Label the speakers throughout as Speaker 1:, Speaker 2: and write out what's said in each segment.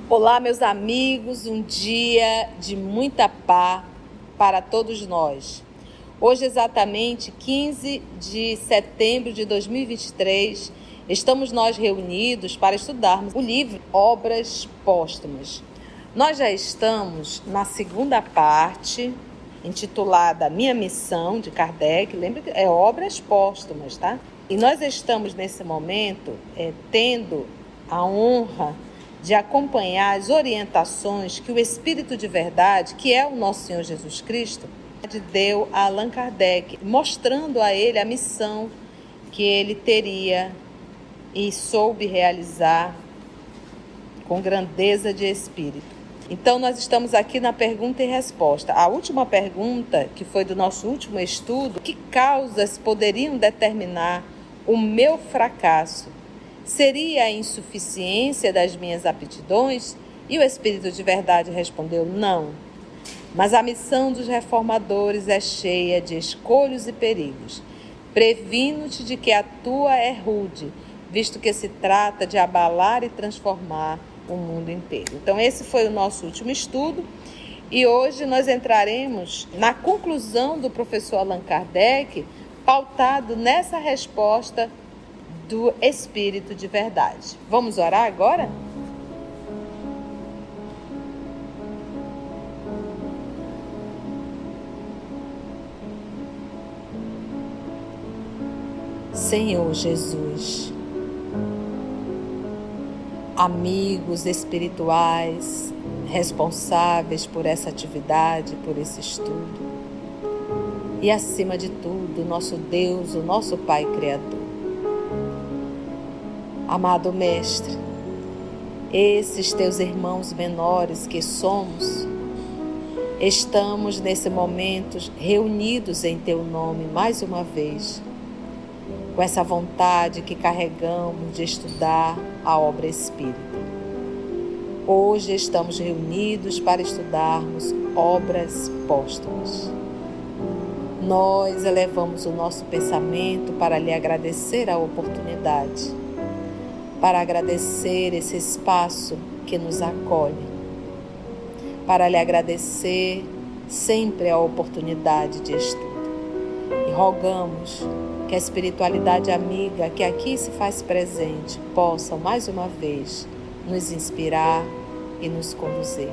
Speaker 1: Olá, meus amigos, um dia de muita paz para todos nós. Hoje, exatamente 15 de setembro de 2023, estamos nós reunidos para estudarmos o livro Obras Póstumas. Nós já estamos na segunda parte, intitulada Minha Missão, de Kardec. Lembra que é Obras Póstumas, tá? E nós estamos nesse momento tendo a honra de acompanhar as orientações que o Espírito de Verdade, que é o nosso Senhor Jesus Cristo, deu a Allan Kardec, mostrando a ele a missão que ele teria e soube realizar com grandeza de espírito. Então, nós estamos aqui na pergunta e resposta. A última pergunta, que foi do nosso último estudo: que causas poderiam determinar o meu fracasso? Seria a insuficiência das minhas aptidões? E o Espírito de Verdade respondeu: não. Mas a missão dos reformadores é cheia de escolhos e perigos. Previno-te de que a tua é rude, visto que se trata de abalar e transformar o mundo inteiro. Então, esse foi o nosso último estudo. E hoje nós entraremos na conclusão do professor Allan Kardec, pautado nessa resposta do Espírito de Verdade. Vamos orar agora? Senhor Jesus, amigos espirituais responsáveis por essa atividade, por esse estudo, e acima de tudo, nosso Deus, o nosso Pai Criador. Amado Mestre, esses teus irmãos menores que somos, estamos nesse momento reunidos em teu nome mais uma vez, com essa vontade que carregamos de estudar a obra espírita. Hoje estamos reunidos para estudarmos obras póstumas. Nós elevamos o nosso pensamento para lhe agradecer a oportunidade, para agradecer esse espaço que nos acolhe, para lhe agradecer sempre a oportunidade de estudo. E rogamos que a espiritualidade amiga que aqui se faz presente possa, mais uma vez, nos inspirar e nos conduzir,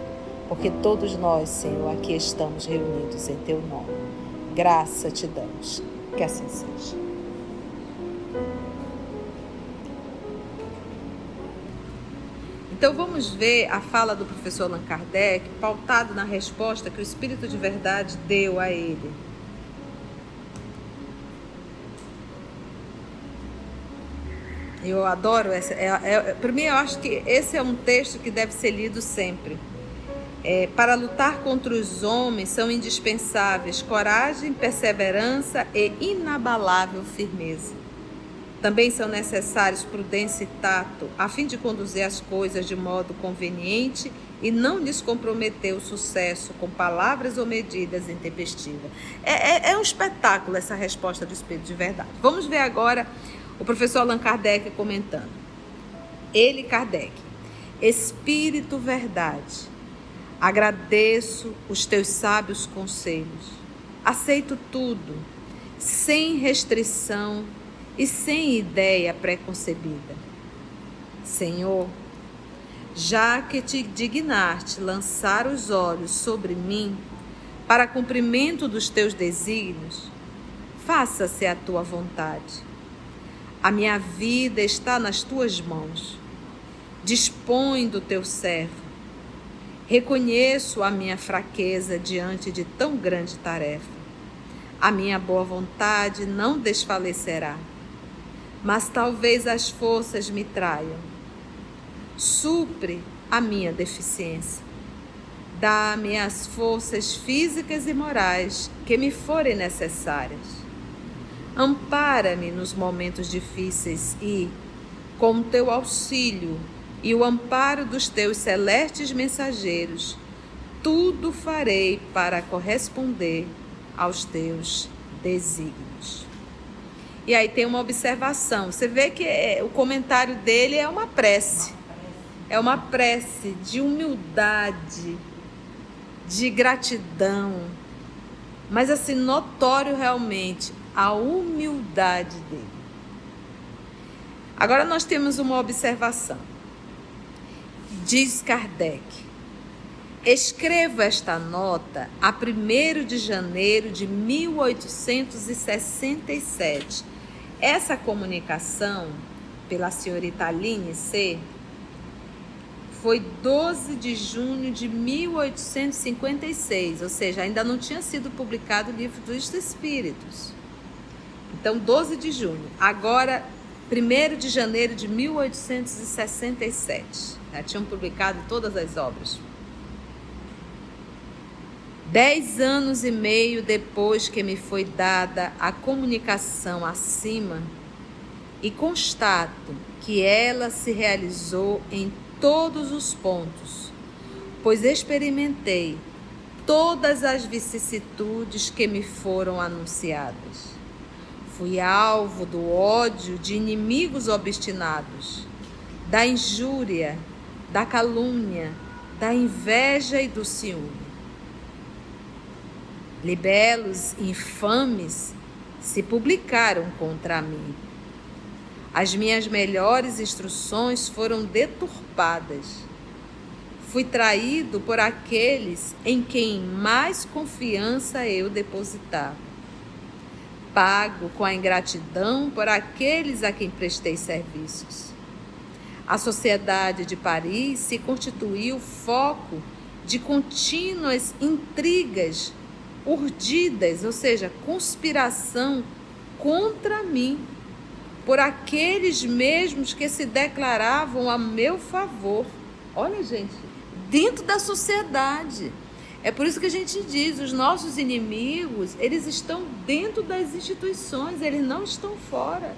Speaker 1: porque todos nós, Senhor, aqui estamos reunidos em Teu nome. Graça te damos, que assim seja. Então vamos ver a fala do professor Allan Kardec, pautado na resposta que o Espírito de Verdade deu a ele. Eu adoro essa. Para mim, eu acho que esse é um texto que deve ser lido sempre. Para lutar contra os homens são indispensáveis coragem, perseverança e inabalável firmeza. Também são necessários prudência e tato, a fim de conduzir as coisas de modo conveniente e não lhes comprometer o sucesso com palavras ou medidas intempestivas. É um espetáculo essa resposta do Espírito de Verdade. Vamos ver agora o professor Allan Kardec comentando. Ele, Kardec: Espírito Verdade, agradeço os teus sábios conselhos. Aceito tudo, sem restrição e sem ideia preconcebida. Senhor, já que te dignaste lançar os olhos sobre mim para cumprimento dos teus desígnios, faça-se a tua vontade. A minha vida está nas tuas mãos. Dispõe do teu servo. Reconheço a minha fraqueza diante de tão grande tarefa. A minha boa vontade não desfalecerá, mas talvez as forças me traiam. Supre a minha deficiência. Dá-me as forças físicas e morais que me forem necessárias. Ampara-me nos momentos difíceis e, com o teu auxílio e o amparo dos teus celestes mensageiros, tudo farei para corresponder aos teus desígnios. E aí tem uma observação. Você vê que o comentário dele é uma prece. é uma prece de humildade, de gratidão, mas assim, notório realmente a humildade dele. Agora nós temos uma observação. Diz Kardec: escrevo esta nota a 1º de janeiro de 1867. Essa comunicação pela senhorita Aline C. foi 12 de junho de 1856, ou seja, ainda não tinha sido publicado o Livro dos Espíritos. Então, 12 de junho. Agora, 1º de janeiro de 1867. Já tinham publicado todas as obras. 10 anos e meio depois que me foi dada a comunicação acima, e constato que ela se realizou em todos os pontos, pois experimentei todas as vicissitudes que me foram anunciadas. Fui alvo do ódio de inimigos obstinados, da injúria, da calúnia, da inveja e do ciúme. Libelos infames se publicaram contra mim. As minhas melhores instruções foram deturpadas. Fui traído por aqueles em quem mais confiança eu depositava. Pago com a ingratidão por aqueles a quem prestei serviços. A sociedade de Paris se constituiu foco de contínuas intrigas urdidas, ou seja, conspiração contra mim, por aqueles mesmos que se declaravam a meu favor. Olha, gente, dentro da sociedade. É por isso que a gente diz, os nossos inimigos, eles estão dentro das instituições, eles não estão fora.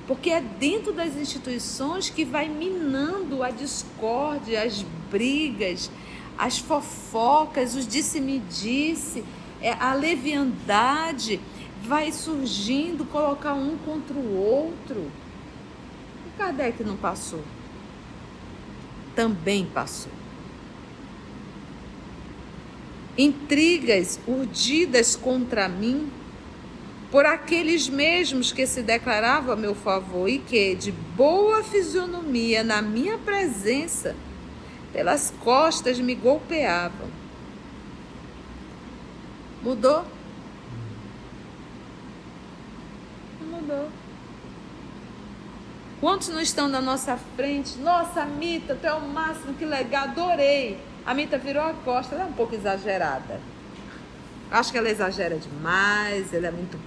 Speaker 1: Porque é dentro das instituições que vai minando a discórdia, as brigas, as fofocas, os disse-me-disse, a leviandade vai surgindo, colocar um contra o outro. O Kardec não passou? Também passou. Intrigas urdidas contra mim por aqueles mesmos que se declaravam a meu favor e que, de boa fisionomia, na minha presença, pelas costas me golpeavam. Mudou? Não mudou. Quantos não estão na nossa frente? Nossa, Mita, tu é o máximo, que legal, adorei. A Mita virou a costa, ela é um pouco exagerada. Acho que ela exagera demais, ela é muito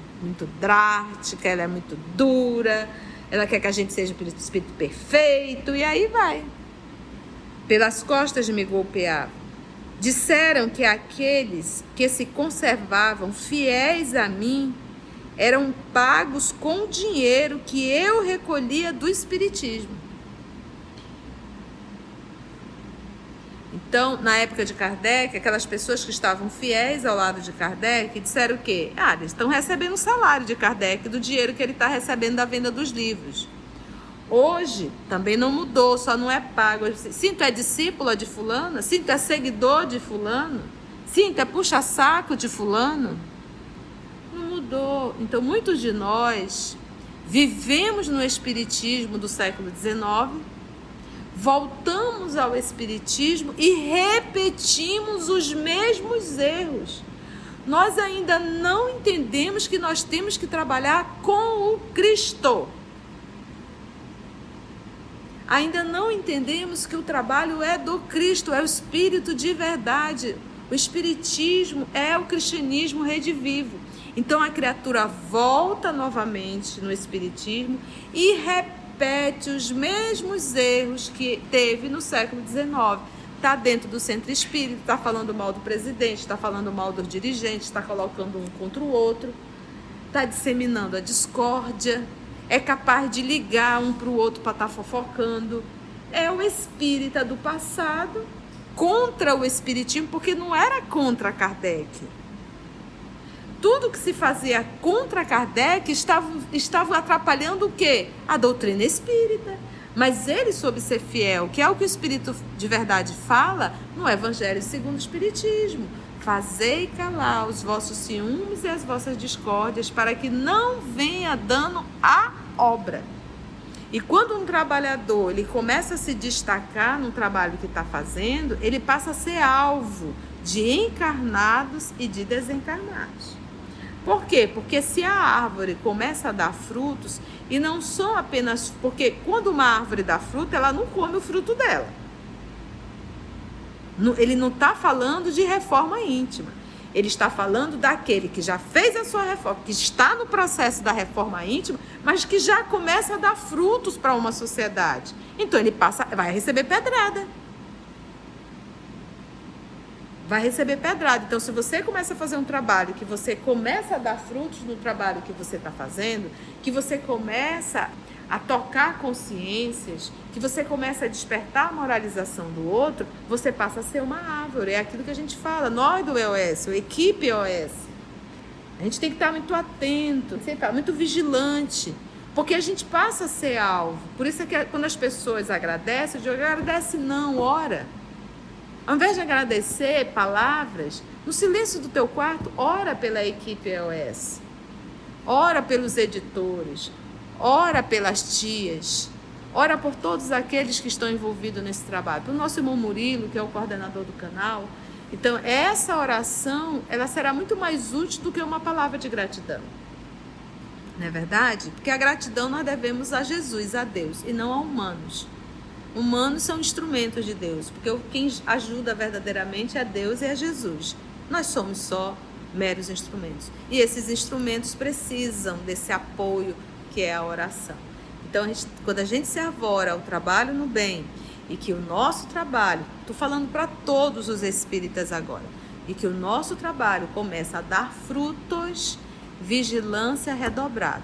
Speaker 1: drástica, ela é muito dura, ela quer que a gente seja um espírito perfeito, e aí vai. Pelas costas me golpeavam. Disseram que aqueles que se conservavam fiéis a mim eram pagos com o dinheiro que eu recolhia do espiritismo. Então, na época de Kardec, aquelas pessoas que estavam fiéis ao lado de Kardec disseram o quê? Eles estão recebendo o salário de Kardec, do dinheiro que ele está recebendo da venda dos livros. Hoje, também não mudou, só não é pago. Sim, tu é discípula de fulano? Sim, tu é seguidor de fulano? Sim, tu é puxa-saco de fulano? Não mudou. Então, muitos de nós vivemos no espiritismo do século XIX, voltamos ao espiritismo e repetimos os mesmos erros. Nós ainda não entendemos que nós temos que trabalhar com o Cristo. Ainda não entendemos que o trabalho é do Cristo, é o Espírito de verdade. O Espiritismo é o cristianismo redivivo. Então a criatura volta novamente no Espiritismo e repete os mesmos erros que teve no século XIX. Está dentro do centro espírita, está falando mal do presidente, está falando mal dos dirigentes, está colocando um contra o outro, está disseminando a discórdia, é capaz de ligar um para o outro para estar fofocando. É o espírita do passado contra o espiritismo, porque não era contra Kardec. tudo que se fazia contra Kardec estava atrapalhando o quê? A doutrina espírita. Mas ele soube ser fiel, que é o que o Espírito de Verdade fala no Evangelho segundo o Espiritismo. Fazei calar os vossos ciúmes e as vossas discórdias, para que não venha dano à obra. E quando um trabalhador ele começa a se destacar no trabalho que está fazendo, ele passa a ser alvo de encarnados e de desencarnados. Por quê? Porque se a árvore começa a dar frutos, e não só apenas... Porque quando uma árvore dá fruto, ela não come o fruto dela. Ele não está falando de reforma íntima. Ele está falando daquele que já fez a sua reforma, que está no processo da reforma íntima, mas que já começa a dar frutos para uma sociedade. Então ele vai receber pedrada. Vai receber pedrada. Então, se você começa a fazer um trabalho, que você começa a dar frutos no trabalho que você está fazendo, que você começa a tocar consciências, que você começa a despertar a moralização do outro, você passa a ser uma árvore. É aquilo que a gente fala, nós do EOS, a equipe EOS. A gente tem que estar muito atento, muito vigilante, porque a gente passa a ser alvo. Por isso é que quando as pessoas agradecem, eu digo, agradece não, ora. Ao invés de agradecer palavras, no silêncio do teu quarto, ora pela equipe EOS. Ora pelos editores. Ora pelas tias. Ora por todos aqueles que estão envolvidos nesse trabalho. Pelo nosso irmão Murilo, que é o coordenador do canal. Então, essa oração, ela será muito mais útil do que uma palavra de gratidão. Não é verdade? Porque a gratidão nós devemos a Jesus, a Deus, e não a humanos. Humanos são instrumentos de Deus, porque quem ajuda verdadeiramente é Deus e é Jesus. Nós somos só meros instrumentos. E esses instrumentos precisam desse apoio que é a oração. Então, quando a gente se arvora ao trabalho no bem, e que o nosso trabalho, estou falando para todos os espíritas agora, e que o nosso trabalho começa a dar frutos, vigilância redobrada.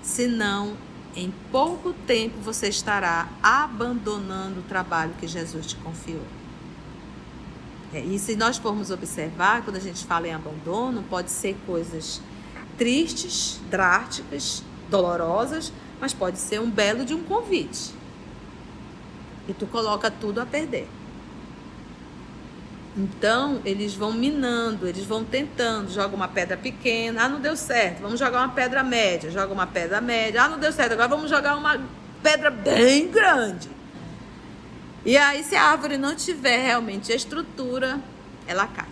Speaker 1: Senão, em pouco tempo você estará abandonando o trabalho que Jesus te confiou. E se nós formos observar, quando a gente fala em abandono, pode ser coisas tristes, drásticas, dolorosas, mas pode ser um belo de um convite. E tu coloca tudo a perder. Então, eles vão minando, eles vão tentando, joga uma pedra pequena, não deu certo, vamos jogar uma pedra média, joga uma pedra média, não deu certo, agora vamos jogar uma pedra bem grande. E aí, se a árvore não tiver realmente a estrutura, ela cai.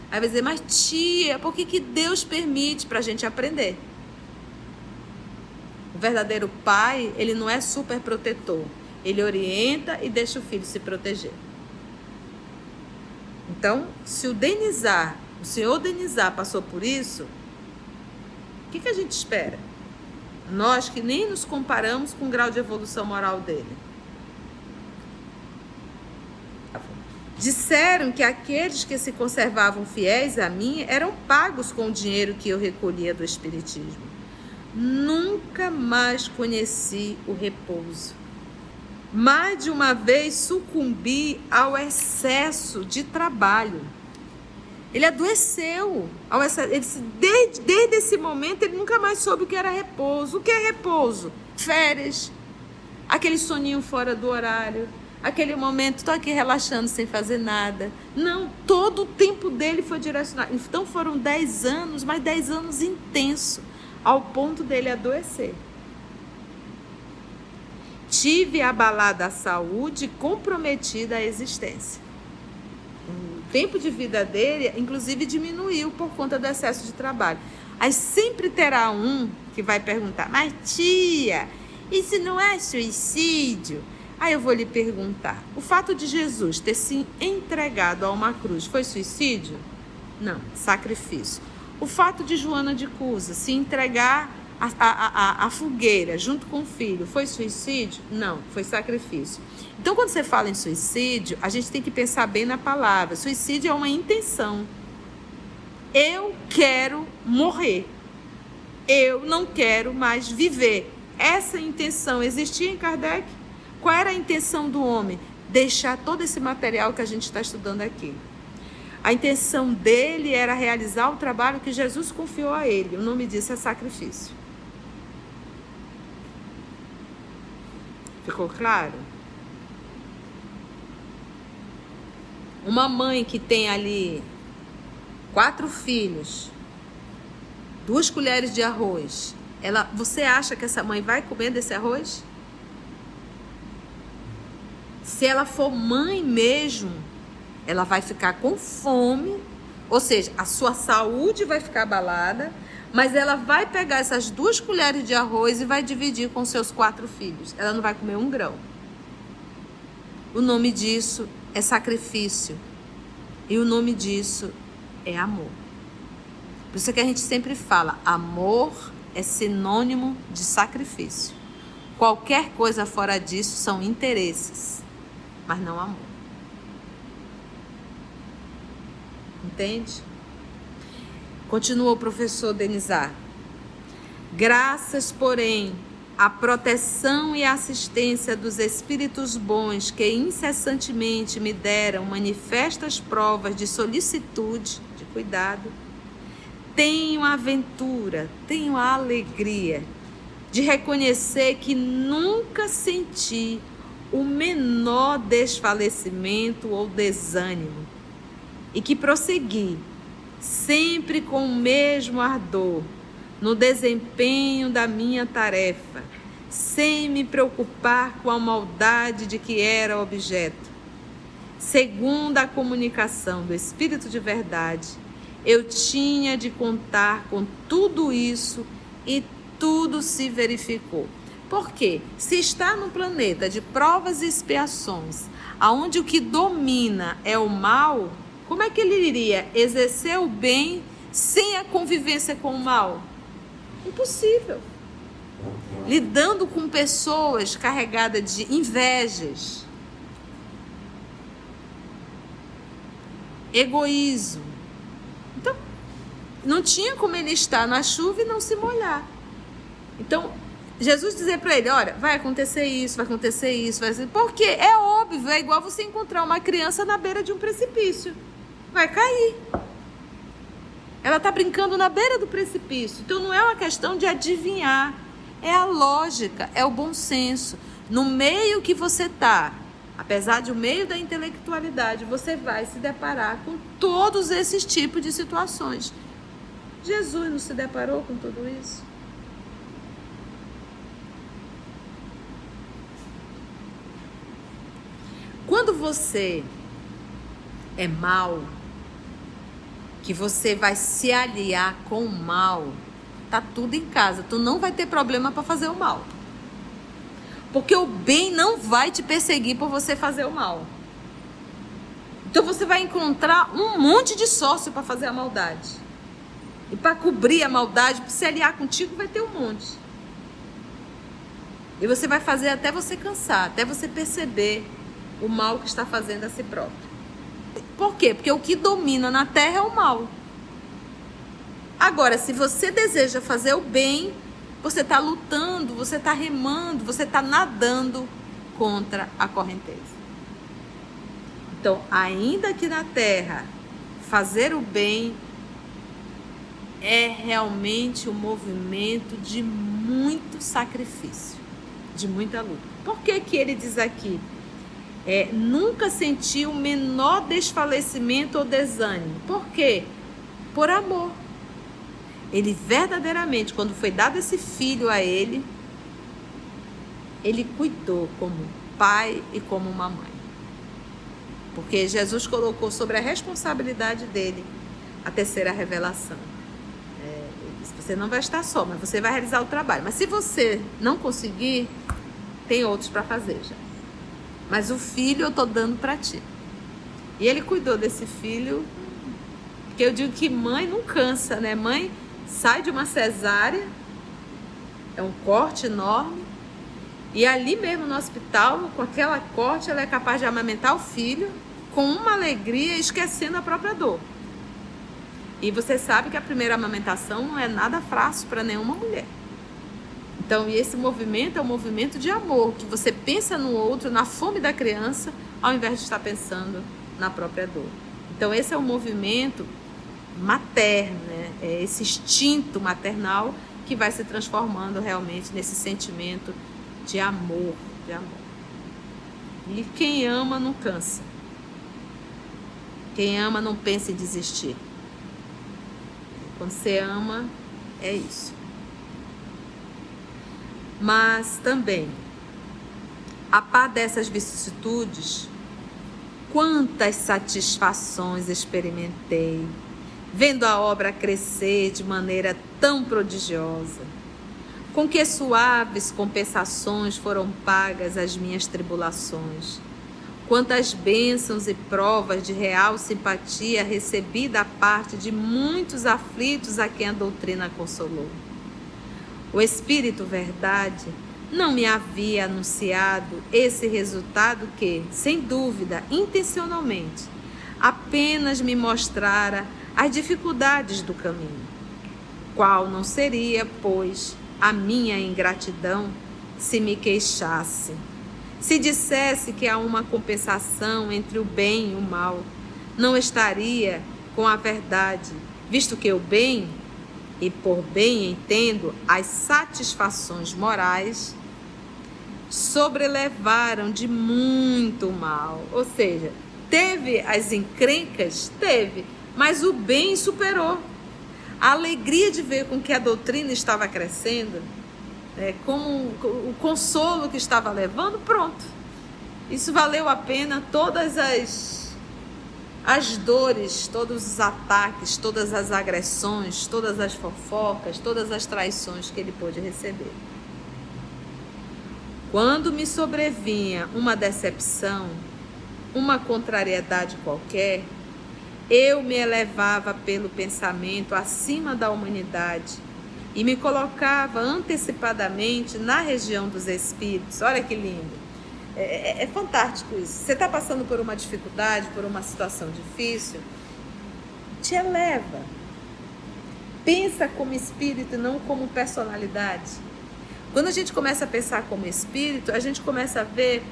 Speaker 1: Aí vai dizer, mas tia, por que Deus permite para a gente aprender? O verdadeiro pai, ele não é super protetor, ele orienta e deixa o filho se proteger. Então, se o senhor Denizar passou por isso, o que a gente espera? Nós que nem nos comparamos com o grau de evolução moral dele. Disseram que aqueles que se conservavam fiéis a mim eram pagos com o dinheiro que eu recolhia do Espiritismo. Nunca mais conheci o repouso. Mais de uma vez sucumbi ao excesso de trabalho. Ele adoeceu. Desde esse momento, ele nunca mais soube o que era repouso. O que é repouso? Férias. Aquele soninho fora do horário. Aquele momento, estou aqui relaxando sem fazer nada. Não, todo o tempo dele foi direcionado. Então foram 10 anos, mas 10 anos intensos, ao ponto dele adoecer. Tive abalada a saúde e comprometida a existência. O tempo de vida dele, inclusive, diminuiu por conta do excesso de trabalho. Aí sempre terá um que vai perguntar, mas tia, isso não é suicídio? Aí eu vou lhe perguntar, o fato de Jesus ter se entregado a uma cruz foi suicídio? Não, sacrifício. O fato de Joana de Cusa se entregar a fogueira junto com o filho foi suicídio? Não, foi sacrifício. Então, quando você fala em suicídio, a gente tem que pensar bem na palavra. Suicídio é uma intenção. Eu quero morrer. Eu não quero mais viver. Essa intenção existia em Kardec? Qual era a intenção do homem? Deixar todo esse material que a gente está estudando aqui. A intenção dele era realizar o trabalho que Jesus confiou a ele. O nome disso é sacrifício. Ficou claro? Uma mãe que tem ali 4 filhos, 2 colheres de arroz, você acha que essa mãe vai comer desse arroz? Se ela for mãe mesmo, ela vai ficar com fome, ou seja, a sua saúde vai ficar abalada, mas ela vai pegar essas 2 colheres de arroz e vai dividir com seus 4 filhos. Ela não vai comer um grão. O nome disso é sacrifício. E o nome disso é amor. Por isso que a gente sempre fala, amor é sinônimo de sacrifício. Qualquer coisa fora disso são interesses, mas não amor. Entende? Continua o professor Denizar. Graças, porém, à proteção e assistência dos espíritos bons que incessantemente me deram manifestas provas de solicitude, de cuidado, tenho a aventura, tenho a alegria de reconhecer que nunca senti o menor desfalecimento ou desânimo e que prossegui sempre com o mesmo ardor no desempenho da minha tarefa, sem me preocupar com a maldade de que era objeto. Segundo a comunicação do Espírito de Verdade, eu tinha de contar com tudo isso e tudo se verificou. Por quê? Se está no planeta de provas e expiações, onde o que domina é o mal, como é que ele iria exercer o bem sem a convivência com o mal? Impossível. Lidando com pessoas carregadas de invejas, egoísmo. Então, não tinha como ele estar na chuva e não se molhar. Então, Jesus dizer para ele, olha, vai acontecer isso, vai acontecer isso, vai acontecer... Porque é óbvio, é igual você encontrar uma criança na beira de um precipício. Vai cair. Ela está brincando na beira do precipício. Então não é uma questão de adivinhar. É a lógica, é o bom senso. No meio que você está, apesar de o meio da intelectualidade, você vai se deparar com todos esses tipos de situações. Jesus não se deparou com tudo isso? Quando você é mau, que você vai se aliar com o mal, tá tudo em casa. Tu não vai ter problema para fazer o mal. Porque o bem não vai te perseguir por você fazer o mal. Então você vai encontrar um monte de sócio para fazer a maldade. E para cobrir a maldade, para se aliar contigo, vai ter um monte. E você vai fazer até você cansar, até você perceber o mal que está fazendo a si próprio. Por quê? Porque o que domina na terra é o mal. Agora, se você deseja fazer o bem, você está lutando, você está remando, você está nadando contra a correnteza. Então, ainda que na terra, fazer o bem é realmente um movimento de muito sacrifício, de muita luta. Por que que ele diz aqui? Nunca senti o menor desfalecimento ou desânimo. Por quê? Por amor. Ele verdadeiramente, quando foi dado esse filho a ele cuidou como pai e como uma mãe. Porque Jesus colocou sobre a responsabilidade dele a terceira revelação. Você não vai estar só, mas você vai realizar o trabalho. Mas se você não conseguir, tem outros para fazer já. Mas o filho eu estou dando para ti. E ele cuidou desse filho, porque eu digo que mãe não cansa, né? Mãe sai de uma cesárea, é um corte enorme, e ali mesmo no hospital, com aquela corte, ela é capaz de amamentar o filho com uma alegria, esquecendo a própria dor. E você sabe que a primeira amamentação não é nada fácil para nenhuma mulher. Então, e esse movimento é um movimento de amor, que você pensa no outro, na fome da criança, ao invés de estar pensando na própria dor. Então esse é o movimento materno, né? É esse instinto maternal que vai se transformando realmente nesse sentimento de amor, de amor. E quem ama não cansa. Quem ama não pensa em desistir. Quando você ama, é isso. Mas também, a par dessas vicissitudes, quantas satisfações experimentei, vendo a obra crescer de maneira tão prodigiosa. Com que suaves compensações foram pagas as minhas tribulações. Quantas bênçãos e provas de real simpatia recebi da parte de muitos aflitos a quem a doutrina consolou. O Espírito Verdade não me havia anunciado esse resultado que, sem dúvida, intencionalmente, apenas me mostrara as dificuldades do caminho. Qual não seria, pois, a minha ingratidão se me queixasse, se dissesse que há uma compensação entre o bem e o mal, não estaria com a verdade, visto que o bem, e por bem entendo as satisfações morais, sobrelevaram de muito mal. Ou seja, teve as encrencas? Teve, mas o bem superou. A alegria de ver com que a doutrina estava crescendo, com o consolo que estava levando, pronto. Isso valeu a pena todas as dores, todos os ataques, todas as agressões, todas as fofocas, todas as traições que ele pôde receber. Quando me sobrevinha uma decepção, uma contrariedade qualquer, eu me elevava pelo pensamento acima da humanidade e me colocava antecipadamente na região dos espíritos. Olha que lindo! É fantástico isso. Você está passando por uma dificuldade, por uma situação difícil, te eleva. Pensa como espírito e não como personalidade. Quando a gente começa a pensar como espírito, a gente começa a ver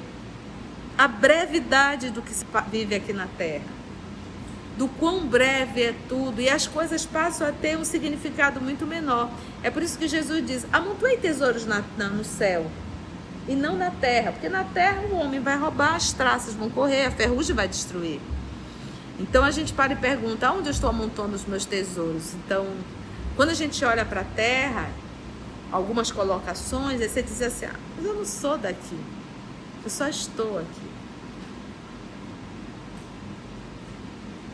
Speaker 1: a brevidade do que se vive aqui na Terra. Do quão breve é tudo, e as coisas passam a ter um significado muito menor. É por isso que Jesus diz: amontoei tesouros no céu e não na terra, porque na terra o homem vai roubar, as traças vão correr, a ferrugem vai destruir. Então a gente para e pergunta: onde eu estou amontando os meus tesouros? Então, quando a gente olha para a terra, algumas colocações, aí você diz assim: mas eu não sou daqui, eu só estou aqui.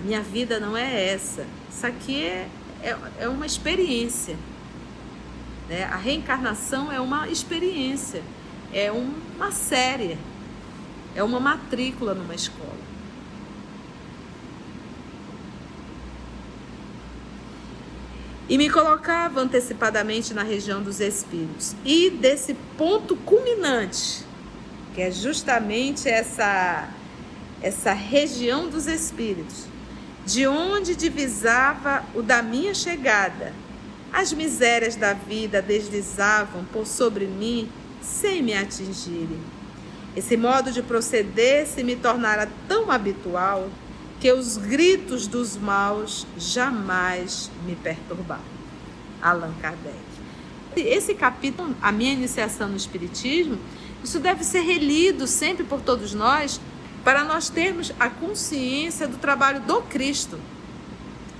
Speaker 1: Minha vida não é essa. Isso aqui é uma experiência. Né? A reencarnação é uma experiência. É uma série. É uma matrícula numa escola. E me colocava antecipadamente na região dos espíritos. E desse ponto culminante, que é justamente essa região dos espíritos, de onde divisava o da minha chegada, as misérias da vida deslizavam por sobre mim sem me atingirem. Esse modo de proceder se me tornara tão habitual que os gritos dos maus jamais me perturbaram. Allan Kardec. Esse capítulo, a minha iniciação no Espiritismo, isso deve ser relido sempre por todos nós, para nós termos a consciência do trabalho do Cristo.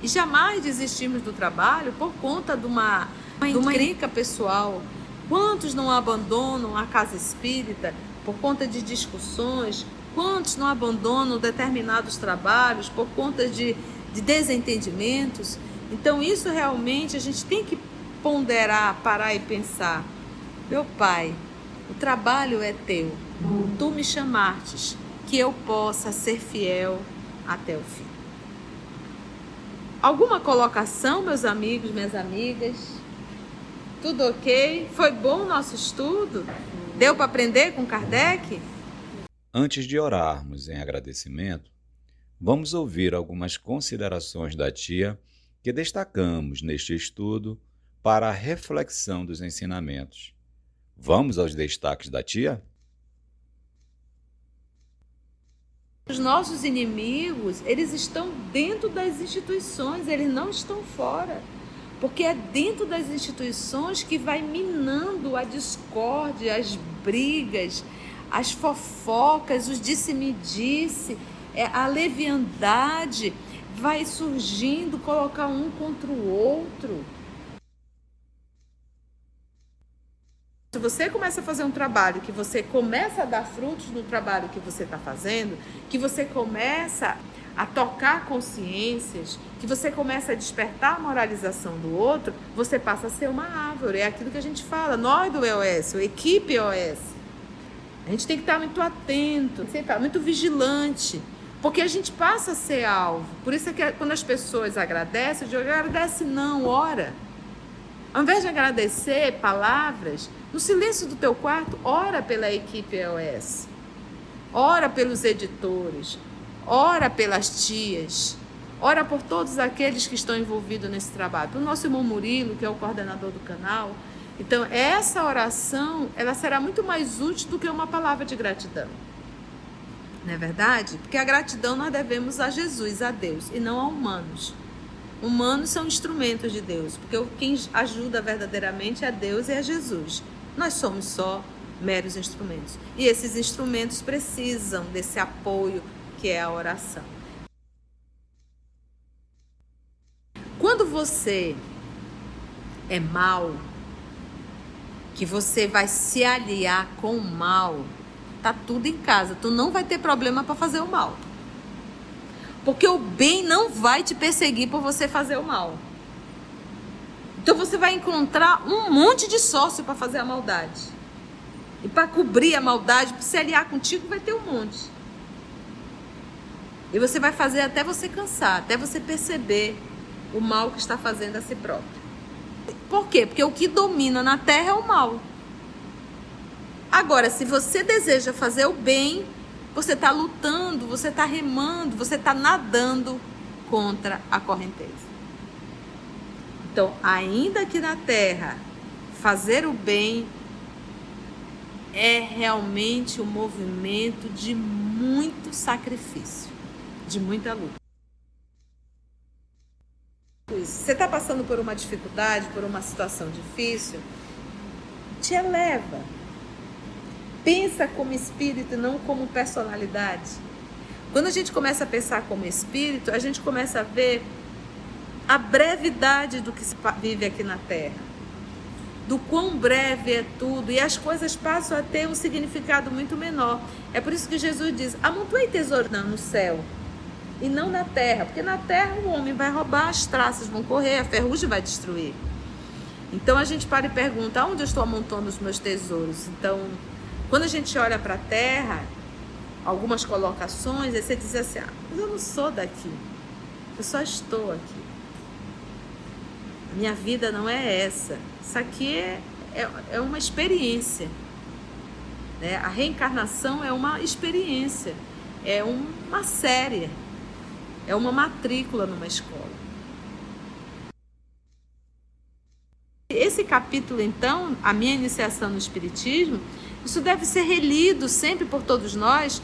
Speaker 1: E jamais desistirmos do trabalho por conta de uma encrenca pessoal. Quantos não abandonam a casa espírita por conta de discussões? Quantos não abandonam determinados trabalhos por conta de desentendimentos? Então isso realmente a gente tem que ponderar, parar e pensar. Meu Pai, o trabalho é teu. Tu me chamastes, que eu possa ser fiel até o fim. Alguma colocação, meus amigos, minhas amigas? Tudo ok? Foi bom o nosso estudo? Deu para aprender com Kardec?
Speaker 2: Antes de orarmos em agradecimento, vamos ouvir algumas considerações da tia que destacamos neste estudo para a reflexão dos ensinamentos. Vamos aos destaques da tia?
Speaker 1: Os nossos inimigos, eles estão dentro das instituições, eles não estão fora. Porque é dentro das instituições que vai minando a discórdia, as brigas, as fofocas, os disse-me-disse, a leviandade vai surgindo, colocar um contra o outro. Se você começa a fazer um trabalho, que você começa a dar frutos no trabalho que você está fazendo, que você começa a tocar consciências, que você começa a despertar a moralização do outro, você passa a ser uma árvore. É aquilo que a gente fala, nós do EOS, a equipe EOS. A gente tem que estar muito atento, muito vigilante, porque a gente passa a ser alvo. Por isso é que quando as pessoas agradecem, eu digo, agradece não, ora. Ao invés de agradecer palavras, no silêncio do teu quarto, ora pela equipe EOS. Ora pelos editores. Ora pelas tias. Ora por todos aqueles que estão envolvidos nesse trabalho. Para o nosso irmão Murilo, que é o coordenador do canal. Então, essa oração, ela será muito mais útil do que uma palavra de gratidão. Não é verdade? Porque a gratidão nós devemos a Jesus, a Deus, e não a humanos. Humanos são instrumentos de Deus, porque quem ajuda verdadeiramente é Deus e é Jesus. Nós somos só meros instrumentos. E esses instrumentos precisam desse apoio que é a oração. Quando você é mau, que você vai se aliar com o mal, tá tudo em casa. Tu não vai ter problema para fazer o mal. Porque o bem não vai te perseguir por você fazer o mal. Então você vai encontrar um monte de sócio para fazer a maldade. E para cobrir a maldade, para se aliar contigo, vai ter um monte. E você vai fazer até você cansar, até você perceber o mal que está fazendo a si próprio. Por quê? Porque o que domina na terra é o mal. Agora, se você deseja fazer o bem, você está lutando, você está remando, você está nadando contra a correnteza. Então, ainda que na terra, fazer o bem é realmente um movimento de muito sacrifício, de muita luta. Você está passando por uma dificuldade, por uma situação difícil, te eleva. Pensa como espírito e não como personalidade. Quando a gente começa a pensar como espírito, a gente começa a ver a brevidade do que se vive aqui na Terra. Do quão breve é tudo. E as coisas passam a ter um significado muito menor. É por isso que Jesus diz, amontoei tesouro no céu e não na terra. Porque na terra o homem vai roubar, as traças vão correr, a ferrugem vai destruir. Então a gente para e pergunta, onde eu estou amontando os meus tesouros? Então, quando a gente olha para a terra, algumas colocações, aí você diz assim, mas eu não sou daqui, eu só estou aqui. A minha vida não é essa. Isso aqui é uma experiência. Né? A reencarnação é uma experiência, é uma série, é uma matrícula numa escola. Esse capítulo, então, a minha iniciação no Espiritismo, isso deve ser relido sempre por todos nós,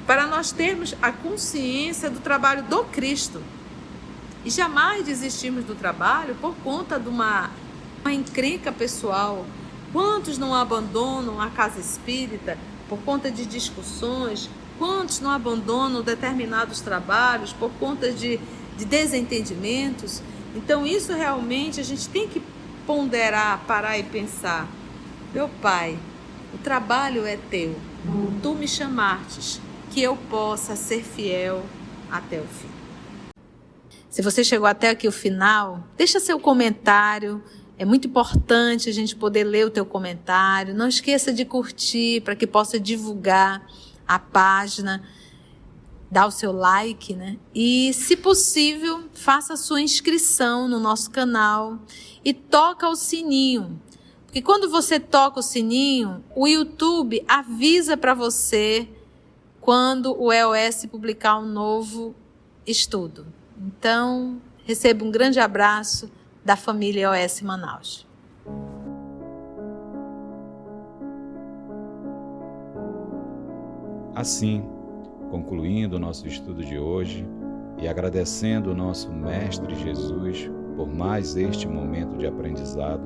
Speaker 1: para nós termos a consciência do trabalho do Cristo. E jamais desistirmos do trabalho por conta de uma encrenca pessoal. Quantos não abandonam a casa espírita por conta de discussões? Quantos não abandonam determinados trabalhos por conta de desentendimentos? Então isso realmente a gente tem que ponderar, parar e pensar. Meu Pai, o trabalho é teu. Tu me chamastes, que eu possa ser fiel até o fim. Se você chegou até aqui o final, deixa seu comentário. É muito importante a gente poder ler o teu comentário. Não esqueça de curtir para que possa divulgar a página. Dá o seu like, né? E, se possível, faça a sua inscrição no nosso canal e toca o sininho. Porque quando você toca o sininho, o YouTube avisa para você quando o EOS publicar um novo estudo. Então, receba um grande abraço da família EOS Manaus.
Speaker 2: Assim, concluindo o nosso estudo de hoje e agradecendo o nosso Mestre Jesus por mais este momento de aprendizado,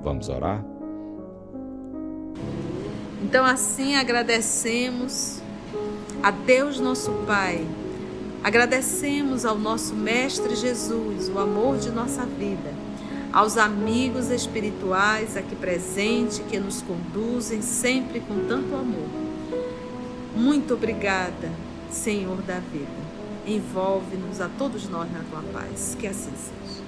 Speaker 2: vamos orar?
Speaker 1: Então, assim, agradecemos a Deus nosso Pai, agradecemos ao nosso Mestre Jesus, o amor de nossa vida, aos amigos espirituais aqui presentes que nos conduzem sempre com tanto amor. Muito obrigada, Senhor da vida. Envolve-nos a todos nós na tua paz. Que assim seja.